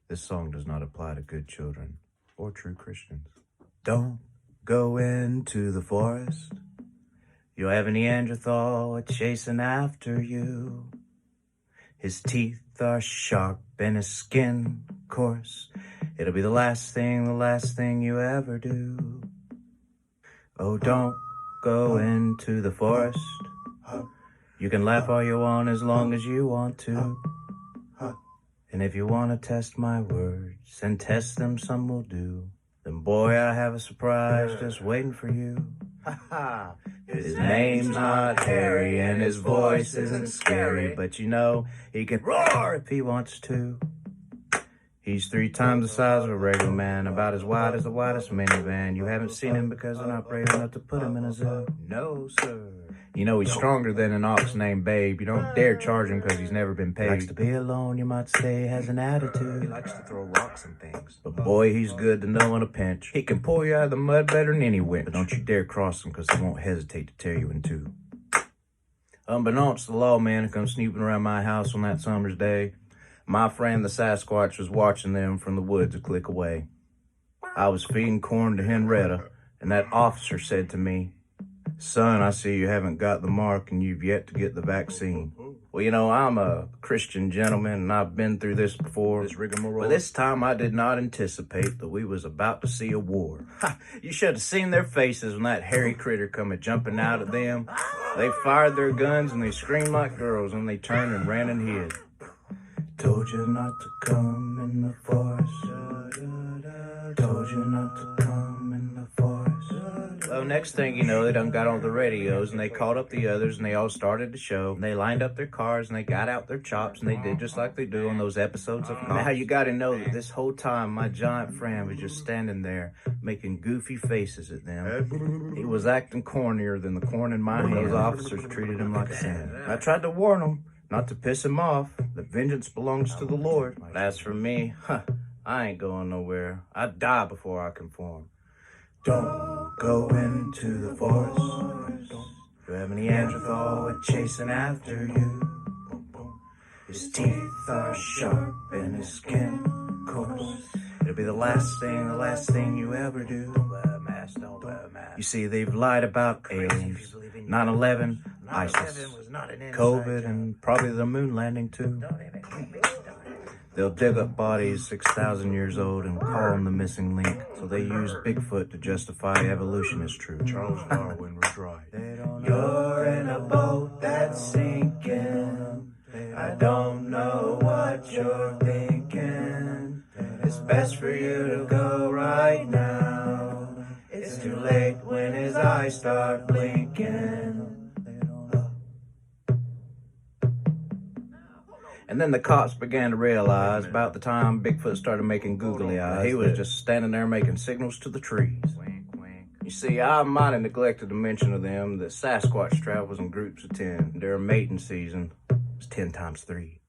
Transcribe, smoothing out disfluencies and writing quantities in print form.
This song does not apply to good children or true Christians. Don't go into the forest. You'll have a Neanderthal chasing after you. His teeth are sharp and his skin coarse. It'll be the last thing you ever do. Oh, don't go into the forest. You can laugh all you want as long as you want to. And if you want to test my words and test them, some will do. Then boy, I have a surprise just waiting for you. His name's not Harry and his voice isn't scary, but you know he can roar if he wants to. He's 3 times the size of a regular man, about as wide as the widest minivan. You haven't seen him because they're not brave enough to put him in a zoo. No, sir. You know he's stronger than an ox named Babe. You don't dare charge him because he's never been paid. He likes to be alone, you might say, has an attitude. He likes to throw rocks and things. But boy, he's good to know in a pinch. He can pull you out of the mud better than any winch. But don't you dare cross him because he won't hesitate to tear you in two. Unbeknownst to the lawman who comes snooping around my house on that summer's day, my friend the Sasquatch was watching them from the woods a click away. I was feeding corn to Henrietta, and that officer said to me, "Son, I see you haven't got the mark and you've yet to get the vaccine." Well, you know, I'm a Christian gentleman and I've been through this before. This rigmarole. But this time I did not anticipate that we was about to see a war. You should have seen their faces when that hairy critter come a-jumping out at them. They fired their guns and they screamed like girls and they turned and ran and hid. Told you not to come in the forest. Told you not to come in the forest. Well, next thing you know, they done got on the radios and they called up the others and they all started the show. And they lined up their cars and they got out their chops and they did just like they do on those episodes of Now you gotta know that this whole time my giant friend was just standing there making goofy faces at them. He was acting cornier than the corn in my hand. Those officers treated him like a saint. I tried to warn him not to piss him off, that vengeance belongs to the Lord. But as for me, I ain't going nowhere. I'd die before I conform. Don't go into the forest. You have a Neanderthal chasing after you. His teeth are sharp and his skin coarse. It'll be the last thing you ever do. You see, they've lied about aliens, 9/11, ISIS, COVID, and probably the moon landing too. They'll dig up bodies 6,000 years old and call them the missing link. So they use Bigfoot to justify evolution is true. Charles Darwin was right. You're in a boat that's sinking. I don't know what you're thinking. It's best for you to go right now. It's too late when his eyes start blinking. And then the cops began to realize about the time Bigfoot started making googly eyes, he was just standing there making signals to the trees. You see, I might have neglected to mention to them that Sasquatch travels in groups of 10. During mating season, it's 10 times 3.